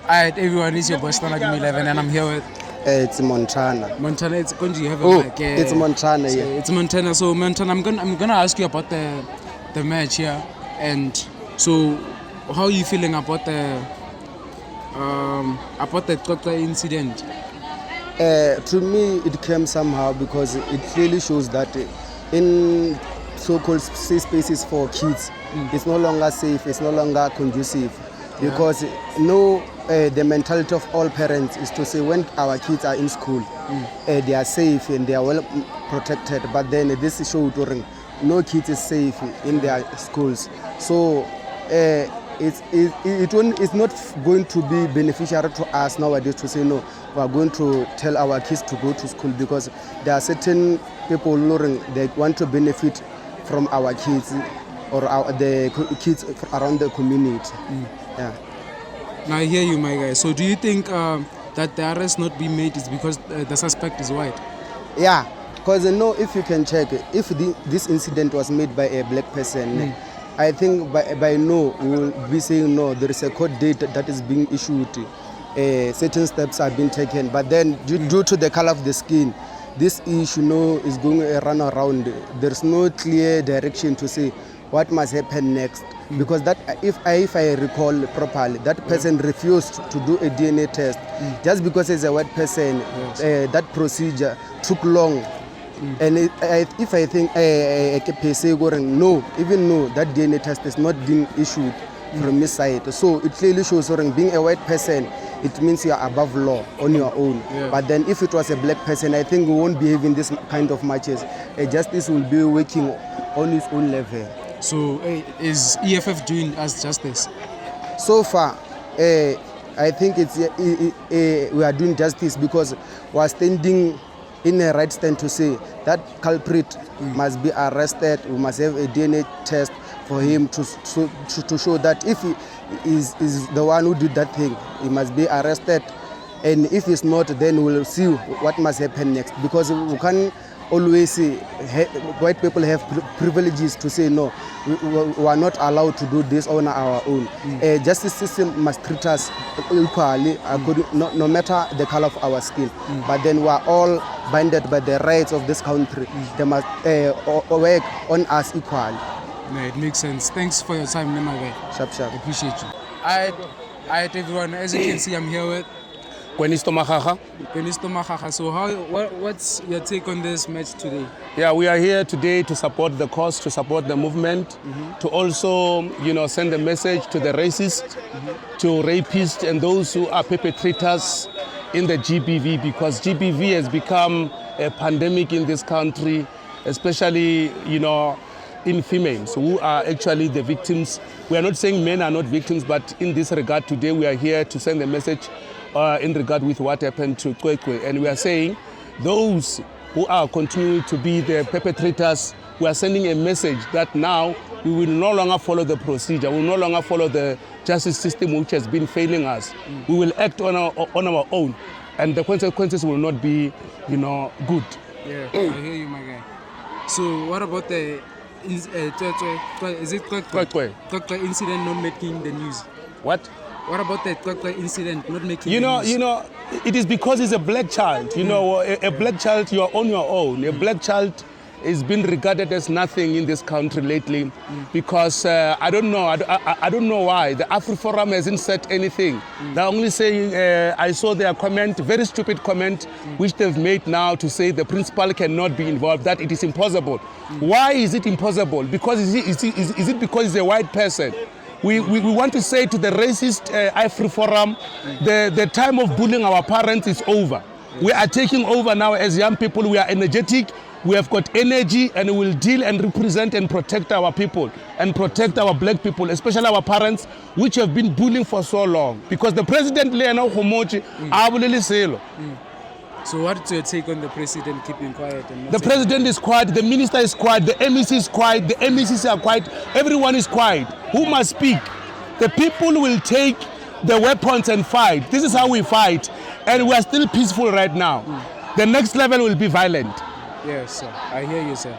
Alright, everyone, it's your boy Stomach 11 and I'm here with... It's Montana. Montana, it's going to have a mic. It's Montana, yeah. It's Montana. So Montana, I'm gonna ask you about the match here. And so, how are you feeling about the Cwecwe incident? To me, it came somehow because it clearly shows that in so-called safe spaces for kids, it's no longer safe, it's no longer conducive. Because the mentality of all parents is to say when our kids are in school, they are safe and they are well protected. But then this show during no kid is safe in their schools. So it's not going to be beneficial to us nowadays to say no, we are going to tell our kids to go to school because there are certain people they want to benefit from our kids or the kids around the community. Yeah. Now I hear you, my guy. So do you think that the arrest not be made is because the suspect is white? Yeah, because if you can check, if this incident was made by a black person, I think by no, we will be saying no, there is a court date that is being issued, certain steps have been taken, but then due to the color of the skin, this issue is going to run around. There's no clear direction to say what must happen next. Because that, if I recall properly, that person refused to do a DNA test just because he's a white person. That procedure took long, and if I think no, even no, that DNA test is not being issued from this side. So it clearly shows being a white person, it means you are above law on your own. But then if it was a black person, I think we won't be having this kind of matches. Justice will be working on its own level. So is EFF doing us justice? So far, I think we are doing justice because we are standing in a right stand to say that culprit must be arrested. We must have a DNA test for him to show that if he is the one who did that thing, he must be arrested. And if he's not, then we'll see what must happen next. Because we can't always say white people have privileges to say no, we are not allowed to do this on our own. Justice system must treat us equally, no matter the color of our skin. But then we are all binded by the rights of this country. They must work on us equally. No, it makes sense. Thanks for your time, my guy. Sharp. I appreciate you. Alright, everyone. As you can see, I'm here with Kwenistomagaga. So what's your take on this match today? Yeah, we are here today to support the cause, to support the movement, to also, send a message to the racists, to rapists and those who are perpetrators in the GBV, because GBV has become a pandemic in this country, especially, in females who are actually the victims. We are not saying men are not victims, but in this regard today we are here to send a message in regard with what happened to Cwecwe. And we are saying those who are continuing to be the perpetrators, we are sending a message that now we will no longer follow the procedure, we will no longer follow the justice system which has been failing us. We will act on our own, and the consequences will not be, good. Yeah, I hear you, my guy. So what about the Cwecwe incident not making the news? What? What about the Cwecwe incident not making the news? It is because he's a black child. A black child, you are on your own. A black child is being regarded as nothing in this country lately because I don't know why. The AfriForum hasn't said anything. They're only saying, I saw their comment, very stupid comment, which they've made now to say the principal cannot be involved, that it is impossible. Why is it impossible? Because is it because he's a white person? We want to say to the racist AfriForum, the time of bullying our parents is over. We are taking over now as young people. We are energetic. We have got energy, and we will deal and represent and protect our people and protect our black people, especially our parents, which have been bullying for so long. Because the president, So what's your take on the president keeping quiet? The president is quiet, the minister is quiet, the MEC is quiet, the MECs are quiet, everyone is quiet. Who must speak? The people will take the weapons and fight. This is how we fight. And we are still peaceful right now. The next level will be violent. Yes, sir. I hear you, sir.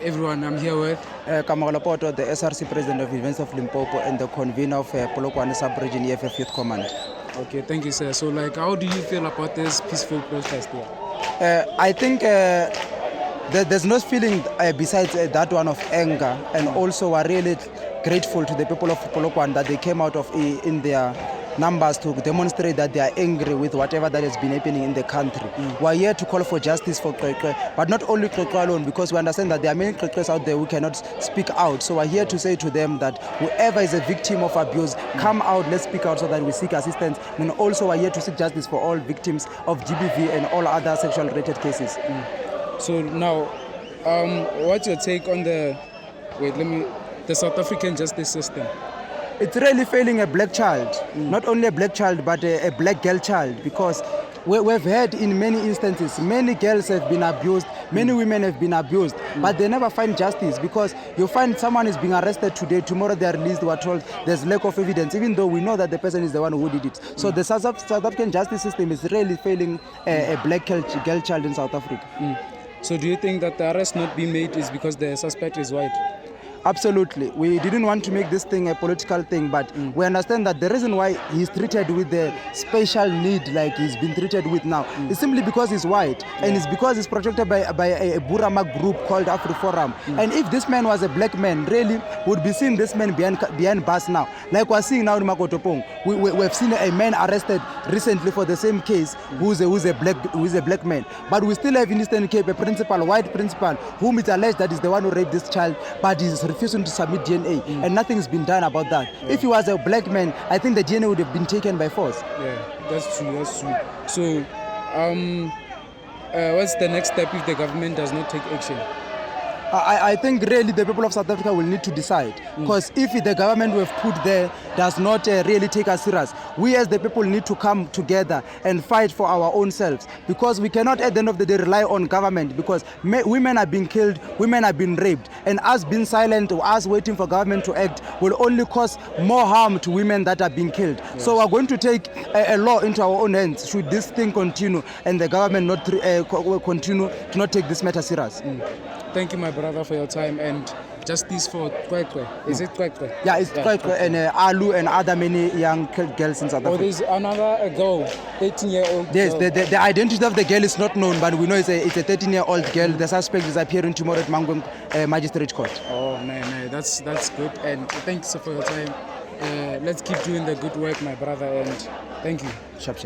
Everyone, I'm here with Kamaloto, the SRC President of Events of Limpopo and the convener of Polokwane Sub-Region EFF Youth Command. Okay, thank you, sir. So, like, how do you feel about this peaceful protest here? I think there's no feeling besides that one of anger, and also we're really grateful to the people of Polokwane that they came out of in their numbers to demonstrate that they are angry with whatever that has been happening in the country. We're here to call for justice for Cwecwe, but not only Cwecwe alone, because we understand that there are many Cwecwes out there who cannot speak out. So we're here to say to them that whoever is a victim of abuse, come out, let's speak out so that we seek assistance. And also we're here to seek justice for all victims of GBV and all other sexual related cases. So now, what's your take on the South African justice system? It's really failing a black child, not only a black child, but a black girl child, because we've heard in many instances, many girls have been abused, many women have been abused, but they never find justice, because you find someone is being arrested today, tomorrow they are released, we're told there's lack of evidence, even though we know that the person is the one who did it. So the South African justice system is really failing a black girl child in South Africa. So do you think that the arrest not being made is because the suspect is white? Absolutely. We didn't want to make this thing a political thing, but we understand that the reason why he's treated with the special need like he's been treated with now is simply because he's white, and it's because he's protected by a Burama group called AfriForum. And if this man was a black man, really would be seeing this man behind bars now. Like we're seeing now in Makotopong, we've seen a man arrested recently for the same case who's a black man. But we still have in Eastern Cape a white principal, whom it's alleged that is the one who raped this child, but he's refusing to submit DNA, and nothing's been done about that. If he was a black man, I think the DNA would have been taken by force. Yeah, that's true. So, what's the next step if the government does not take action? I think really the people of South Africa will need to decide, because if the government we have put there does not really take us serious, we as the people need to come together and fight for our own selves, because we cannot at the end of the day rely on government, because women are being killed, women are being raped, and us being silent or us waiting for government to act will only cause more harm to women that are being killed. Yes. So we're going to take a law into our own hands should this thing continue and the government not continue to not take this matter serious. Thank you, my brother, for your time, and justice for Cwecwe. Is it Cwecwe? Yeah, it's Cwecwe and Alu and other many young girls in South Africa. Oh, there's another girl, 13-year-old Yes, girl. The identity of the girl is not known, but we know it's a 13-year-old girl. The suspect is appearing tomorrow at Mangweng Magistrate Court. Oh, no, that's good, and thanks for your time. Let's keep doing the good work, my brother, and thank you. Sharp.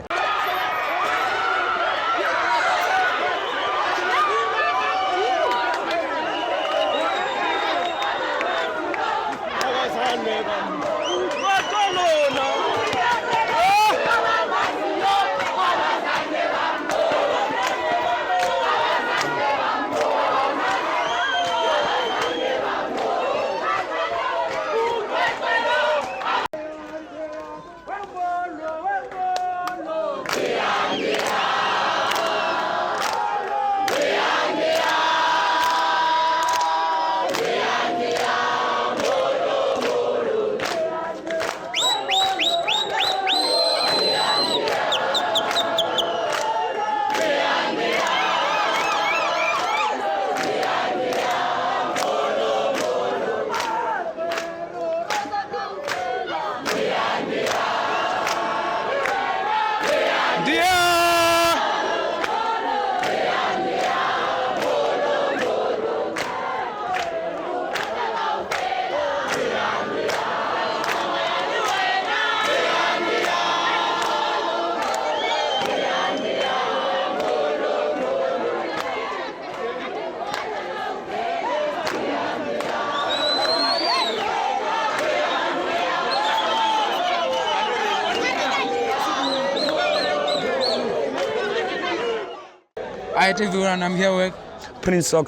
Alright, everyone, I'm here with Princeial,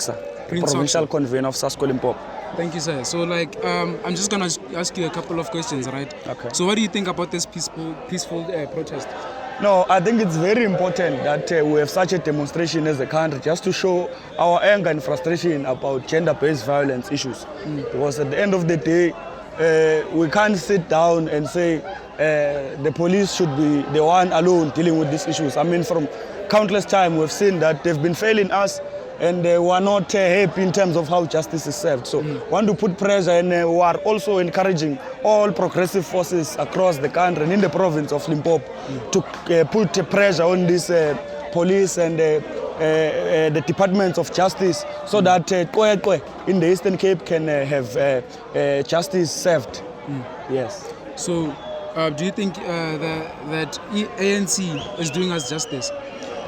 provincial Soxa. convener of SASCO Limpopo. Thank you, sir. So, like, I'm just gonna ask you a couple of questions, right? Okay. So, what do you think about this peaceful protest? No, I think it's very important that we have such a demonstration as a country just to show our anger and frustration about gender-based violence issues. Because at the end of the day, we can't sit down and say the police should be the one alone dealing with these issues. I mean, from countless time we've seen that they've been failing us and we are not happy in terms of how justice is served. So want to put pressure, and we are also encouraging all progressive forces across the country and in the province of Limpopo to put pressure on this police and the departments of justice so that Cwecwe in the Eastern Cape can have justice served. Yes. So, do you think that ANC is doing us justice?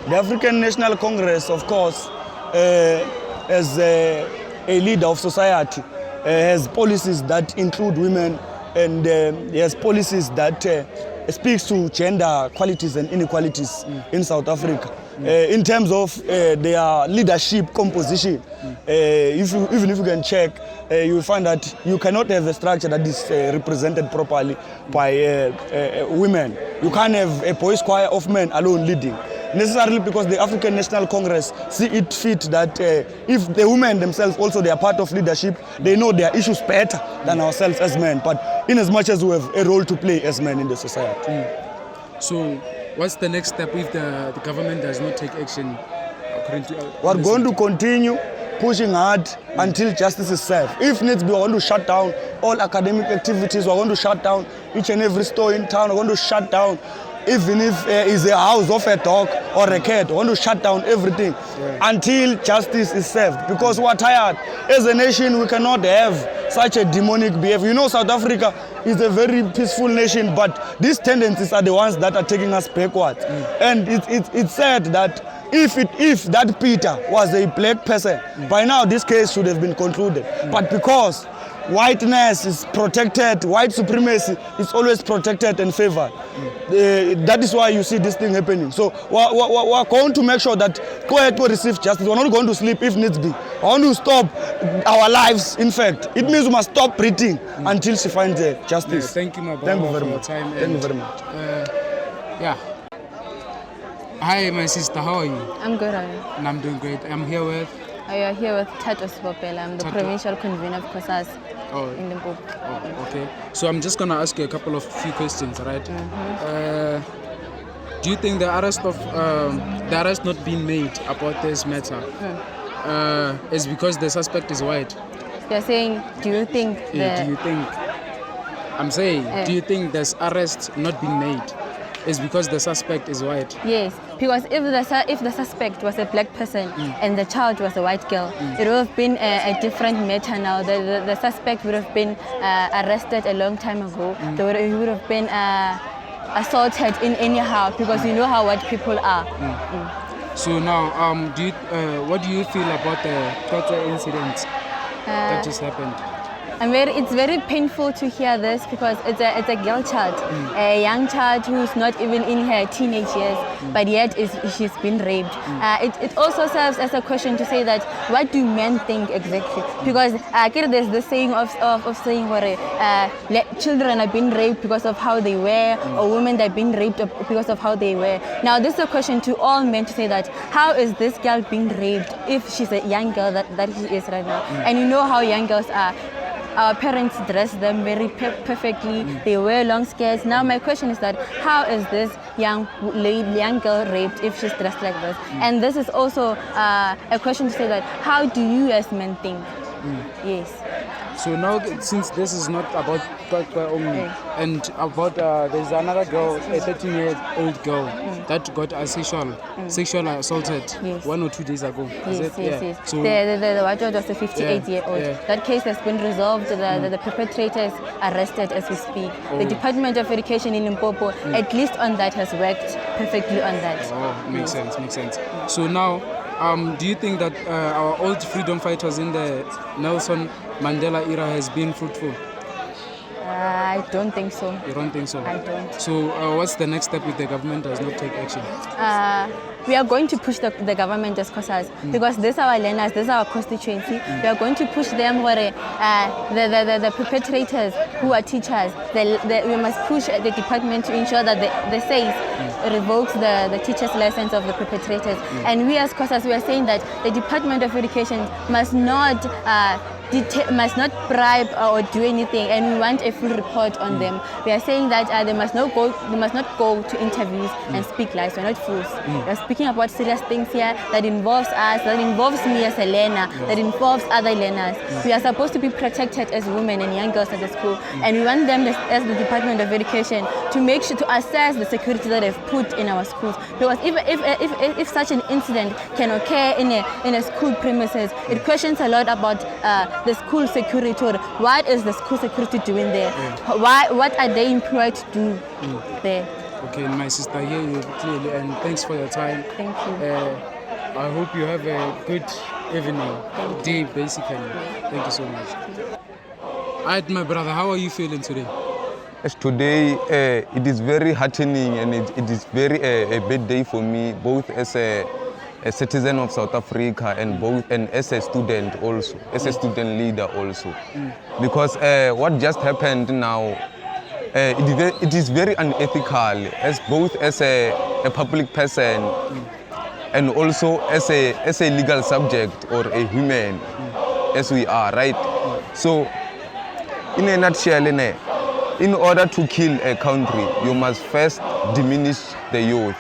The African National Congress, of course, as a leader of society, has policies that include women, and has policies that speaks to gender qualities and inequalities in South Africa. In terms of their leadership composition, even if you can check, you will find that you cannot have a structure that is represented properly by women. You can't have a boys' choir of men alone leading. Necessarily because the African National Congress see it fit that if the women themselves also they are part of leadership, they know their issues better than ourselves as men, but in as much as we have a role to play as men in the society. So, what's the next step if the government does not take action? We're going to continue pushing hard until justice is served. If needs be, we're going to shut down all academic activities, we're going to shut down each and every store in town, we're going to shut down even if it's a house of a dog or a cat, we want to shut down everything until justice is served. Because we're tired. As a nation, we cannot have such a demonic behavior. You know, South Africa is a very peaceful nation, but these tendencies are the ones that are taking us backwards. And it's said that if that Peter was a black person, by now this case should have been concluded. But because whiteness is protected, white supremacy is always protected and favored. That is why you see this thing happening. So we're going to make sure that Cwecwe receive justice. We're not going to sleep if needs be. I want to stop our lives, in fact. It means we must stop breathing until she finds justice. Yeah, thank you, my brother, for your time. Thank you very much. Yeah. Hi, my sister. How are you? I'm good. And I'm doing great. I'm here with... I am here with Jaco Pieterse. I'm the provincial convener of COSAS in Limpopo. Oh, okay. So I'm just gonna ask you a couple of few questions, right? Do you think the arrest not being made about this matter is because the suspect is white? You're saying, do you think? Yeah, do you think? I'm saying, do you think this arrest not being made is because the suspect is white? Yes, because if the suspect was a black person and the child was a white girl, it would have been a different matter now. The suspect would have been arrested a long time ago. He would have been assaulted in anyhow, because you know how white people are. So now, what do you feel about the Cwecwe incident that just happened? It's very painful to hear this, because it's a girl child, a young child who's not even in her teenage years, but yet she's been raped. It also serves as a question to say that, what do men think exactly? Because there's the saying of saying where children are being raped because of how they wear, or women that are being raped because of how they wear. Now this is a question to all men to say that, how is this girl being raped if she's a young girl that she is right now? And you know how young girls are. Our parents dress them very perfectly. They wear long skirts. Now my question is that, how is this young girl raped if she's dressed like this? And this is also a question to say that, how do you as men think? Yes. So now, since this is not about Cwecwe only, and about there's another girl, a 13-year-old girl, that got sexual assaulted 1 or 2 days ago. Yes. So the white child was a 58-year-old. That case has been resolved. The perpetrator is arrested as we speak. The Department of Education in Limpopo, at least on that, has worked perfectly on that. Oh, makes sense. So now, do you think that our old freedom fighters in the Nelson Mandela era has been fruitful? I don't think so. You don't think so? I don't. So what's the next step if the government does not take action? We are going to push the government as COSAS because these are our learners, this is our constituency. We are going to push them where the perpetrators who are teachers, we must push the department to ensure that the SACE revokes the teacher's license of the perpetrators. And we as COSAS, we are saying that the Department of Education must not bribe or do anything, and we want a full report on them. We are saying that they must not go to interviews and speak lies. We're not fools. We're speaking about serious things here that involves us, that involves me as a learner, that involves other learners. We are supposed to be protected as women and young girls at the school, and we want them as the Department of Education to make sure to assess the security that they've put in our schools. Because if such an incident can occur in a school premises, it questions a lot about the school security. Or what is the school security doing there? What are they employed to do there? Okay, my sister, I hear you clearly, and thanks for your time. Thank you. I hope you have a good evening, day basically. Thank you so much. Alright, my brother, how are you feeling today? Yes, today it is very heartening, and it is very a bad day for me, both as a citizen of South Africa and as a student also, as a student leader also. Because what just happened now, it is very unethical, as both as a public person and also as a legal subject or a human, as we are, right? So, in a nutshell, in order to kill a country, you must first diminish the youth,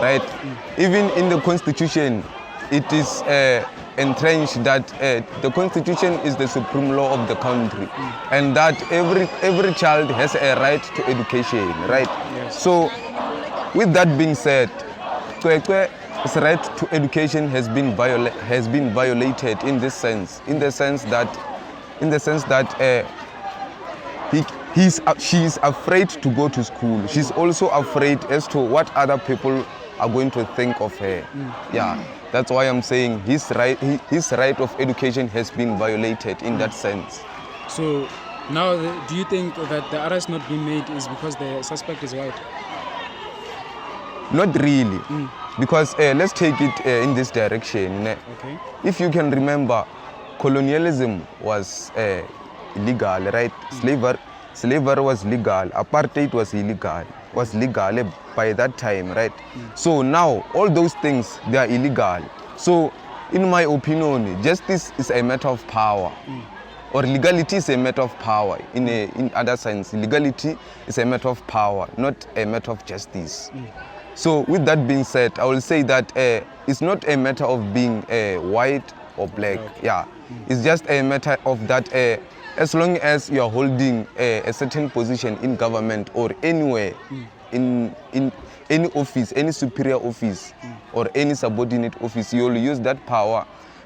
right? Even in the Constitution, it is entrenched that the Constitution is the supreme law of the country, and that every child has a right to education, right? Yes. So, with that being said, Cwecwe's right to education has been violated in this sense, in the sense that she is afraid to go to school. She's also afraid as to what other people are going to think of her. Yeah, that's why I'm saying his right of education has been violated in that sense. So now, do you think that the arrest not being made is because the suspect is white? Not really, because let's take it in this direction. Okay. If you can remember, colonialism was illegal, right? Slavery was legal, apartheid was legal by that time, right? So now all those things, they are illegal. So in my opinion, justice is a matter of power, or legality is a matter of power. In other sense, legality is a matter of power, not a matter of justice. So with that being said, I will say that it's not a matter of being white or black. Yeah, it's just a matter of that. As long as you are holding a certain position in government or anywhere, in any office, any superior office or any subordinate office, you will use that power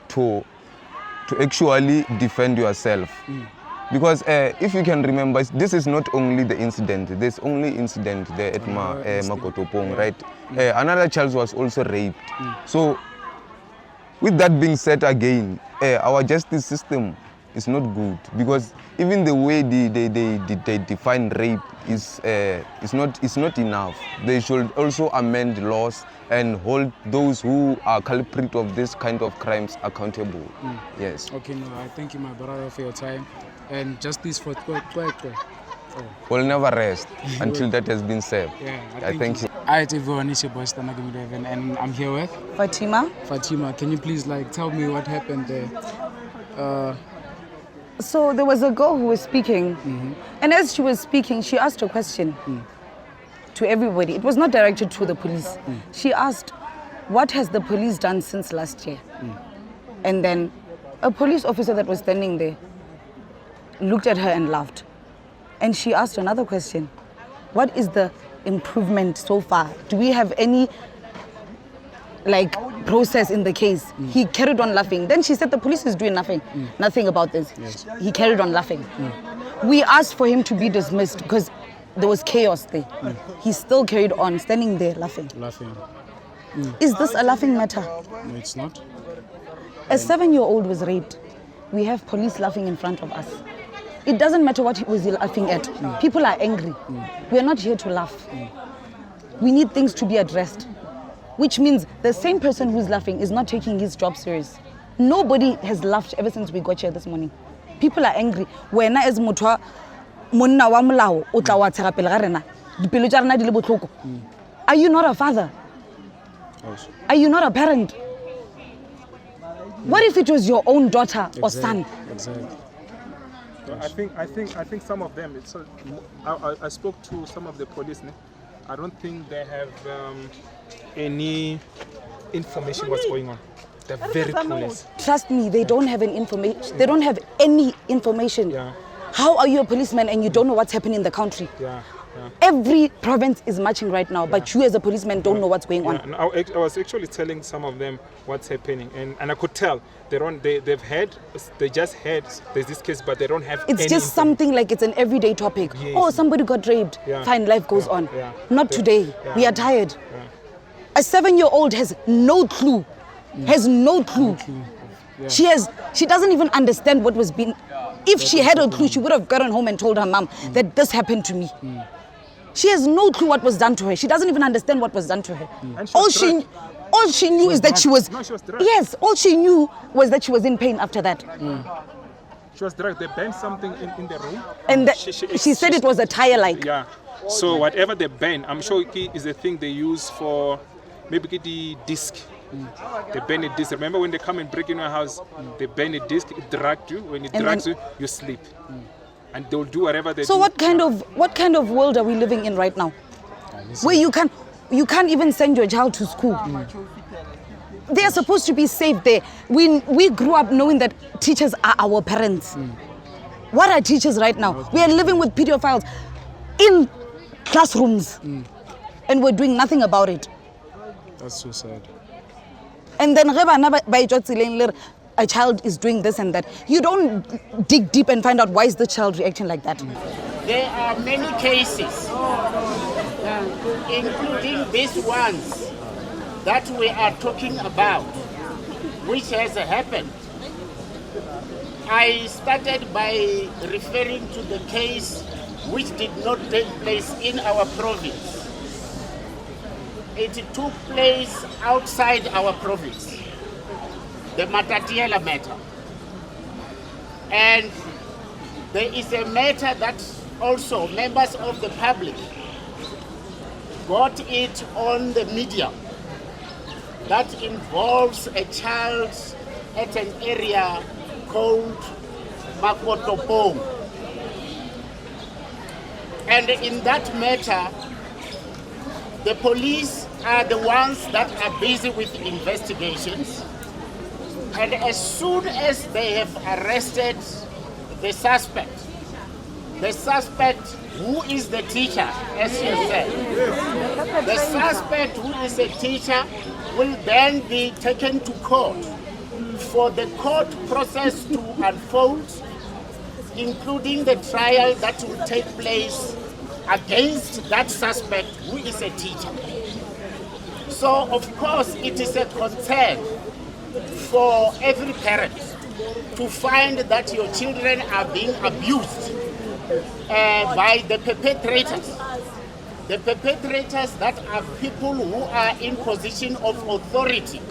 to actually defend yourself. Because if you can remember, this is not only the incident. There's only incident there at Makotopong, right? Another child was also raped. So, with that being said again, our justice system is not good, because even the way they define rape is not enough. They should also amend laws and hold those who are culprit of this kind of crimes accountable. Yes. Okay, no, I thank you, my brother, for your time, and justice for Cwecwe. We'll never rest until that has been said. Yeah, I thank you. Alright, everyone, it's your boy Stanagim 11, and I'm here with Fatima. Fatima. Can you please tell me what happened there? So there was a girl who was speaking, and as she was speaking, she asked a question to everybody. It was not directed to the police. She asked, what has the police done since last year? And then a police officer that was standing there looked at her and laughed. And she asked another question. What is the improvement so far? Do we have any process in the case? He carried on laughing. Then she said the police is doing nothing about this. Yes. He carried on laughing. We asked for him to be dismissed because there was chaos there. He still carried on standing there laughing. Is this a laughing matter? No, it's not. A 7-year-old was raped. We have police laughing in front of us. It doesn't matter what he was laughing at. People are angry. We are not here to laugh. We need things to be addressed. Which means the same person who's laughing is not taking his job serious. Nobody has laughed ever since we got here this morning. People are angry. When as motho monna wa molao o tla wa tshega pele ga rena. Dipelo tsa rena di le botlhoko. Are you not a father? Are you not a parent? What if it was your own daughter or son? Exactly. I think some of them. I spoke to some of the police. I don't think they have any information what's going on. They're very clueless. Trust me, they don't have any information. They don't have any information. Yeah. How are you a policeman and you don't know what's happening in the country? Yeah. Every province is marching right now, but you as a policeman don't know what's going on. And I was actually telling some of them what's happening, and I could tell they've heard, they just heard there's this case, but they don't have. It's just something like it's an everyday topic. Yes. Oh, somebody got raped. Yeah. Fine, life goes on. Yeah. Not today. Yeah. We are tired. Yeah. A 7-year-old has no clue. Has no clue. Yeah. She doesn't even understand what was being. If she had a clue, she would have gotten home and told her mom that this happened to me. She has no clue what was done to her. She doesn't even understand what was done to her. All she knew is that she was. No, she was drugged. Yes, all she knew was that she was in pain after that. She was drugged. They burned something in the room. And she said it was a tire light. Yeah. So whatever they burn, I'm sure it is a thing they use for maybe the disc. They burn a disc. Remember when they come and break in your house, they burn a disc, it drags you. When it drags you, you sleep. And they'll do whatever they do. So what kind of world are we living in right now? Where you can't even send your child to school. They are supposed to be safe there. We grew up knowing that teachers are our parents. What are teachers right now? We are living with pedophiles in classrooms. And we're doing nothing about it. That's so sad. And then a child is doing this and that. You don't dig deep and find out why is the child reacting like that. There are many cases, including these ones that we are talking about, which has happened. I started by referring to the case which did not take place in our province. It took place outside our province, the Matatiela matter. And there is a matter that also members of the public got it on the media that involves a child at an area called Makotopong. And in that matter, the police are the ones that are busy with investigations. And as soon as they have arrested the suspect who is the teacher, as you said, the suspect who is a teacher will then be taken to court for the court process to unfold, including the trial that will take place against that suspect who is a teacher. So, of course, it is a concern for every parent to find that your children are being abused by the perpetrators. The perpetrators that are people who are in position of authority.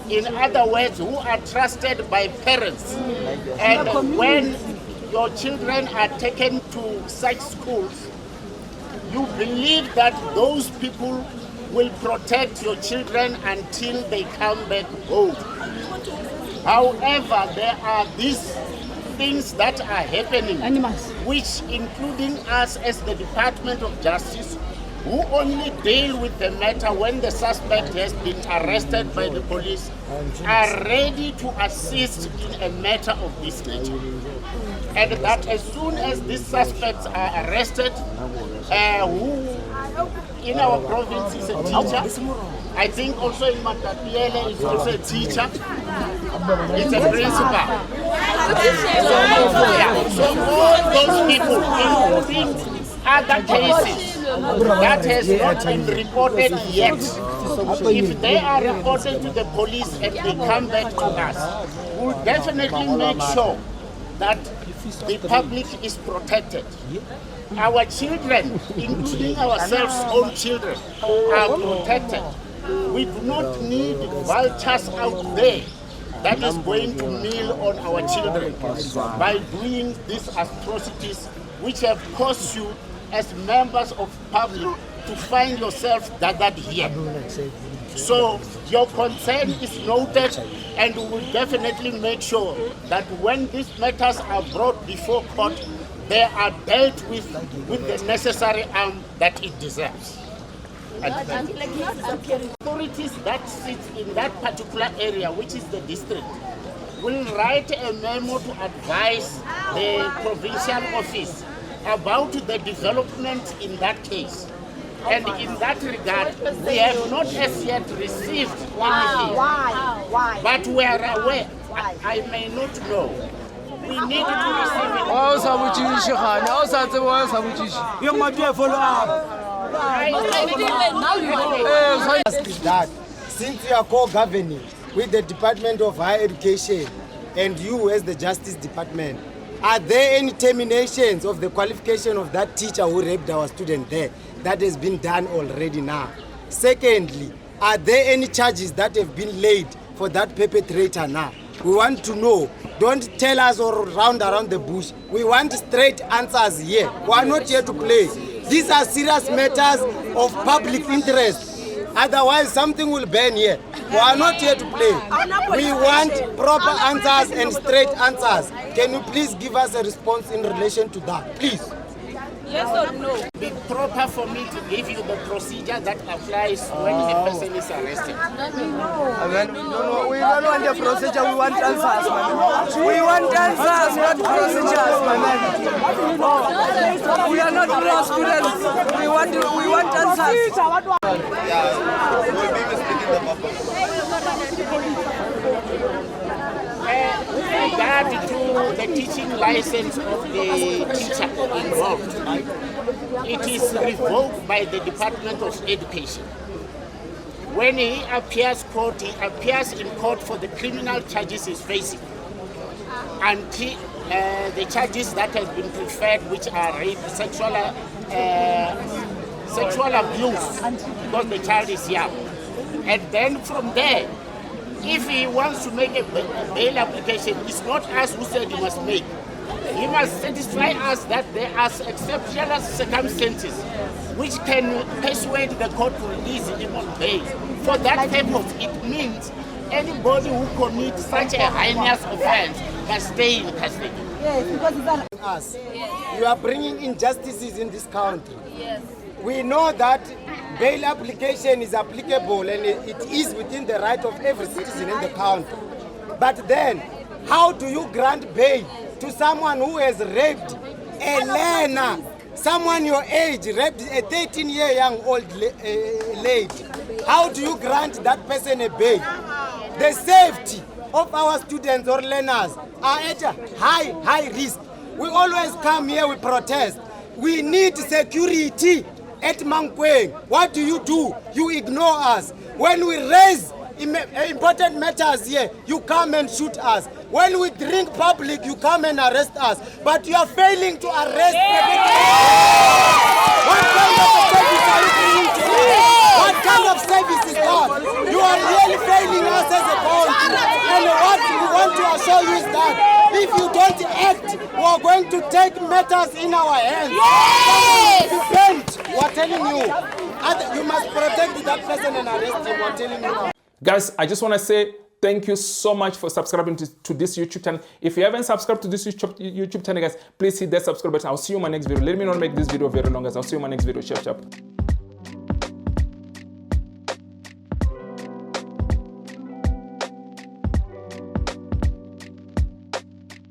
In other words, who are trusted by parents. And when your children are taken to such schools, you believe that those people will protect your children until they come back home. However, there are these things that are happening, which including us as the Department of Justice, who only deal with the matter when the suspect has been arrested by the police, are ready to assist in a matter of this nature. And that as soon as these suspects are arrested, who in our province is a teacher, I think also in Matatiele is also a teacher, it's a principal. So all those people, including other cases that has not been reported yet, if they are reported to the police and they come back to us, we'll definitely make sure that the public is protected. Our children, including ourselves, own children, are protected. We do not need vultures out there that is going to kneel on our children by doing these atrocities which have caused you as members of public to find yourself gathered here. So your concern is noted, and we will definitely make sure that when these matters are brought before court, they are dealt with the necessary arm that it deserves. And authorities that sit in that particular area, which is the district, will write a memo to advise the provincial office about the development in that case. And in that regard, we have not as yet received anything. Why? But we are aware. I may not know. We need to receive it. That since you are co-governing with the Department of Higher Education and you as the Justice Department, are there any terminations of the qualification of that teacher who raped our student there? That has been done already now. Secondly, are there any charges that have been laid for that perpetrator now? We want to know. Don't tell us or round around the bush. We want straight answers here. We are not here to play. These are serious matters of public interest. Otherwise, something will burn here. We are not here to play. We want proper answers and straight answers. Can you please give us a response in relation to that, please? Yes or no? Be proper for me to give you the procedure that applies when the person is arrested. No, we don't want the procedure, we want answers, man. We want answers, not procedures, man. We are not law students. We want answers. With regard to the teaching license of the teacher involved, it is revoked by the Department of Education. When he appears in court for the criminal charges he's facing, until the charges that have been preferred, which are rape, sexual abuse, because the child is young. And then from there, if he wants to make a bail application, it's not us who said he must make. He must satisfy us that there are exceptional circumstances which can persuade the court to release him on bail. For that purpose, it means anybody who commits such a heinous offense must stay in custody. Yes, because it's on us. You are bringing injustices in this country. Yes. We know that bail application is applicable and it is within the right of every citizen in the country. But then, how do you grant bail to someone who has raped a learner, someone your age, raped a 13-year-old lady? How do you grant that person a bail? The safety of our students or learners are at a high risk. We always come here, we protest. We need security. At Mankweng, what do? You ignore us. When we raise important matters here, you come and shoot us. When we drink public, you come and arrest us. But you are failing to arrest What kind of service are you bringing to us? What kind of service is that? You are really failing us as a country. And what we want to assure you is that if you don't act, we are going to take matters in our hands. We are telling you. You must protect that person and arrest him. We are telling you. Guys, I just want to say thank you so much for subscribing to this YouTube channel. If you haven't subscribed to this YouTube channel, guys, please hit that subscribe button. I'll see you in my next video. Let me not make this video very long, guys. I'll see you in my next video. Chap.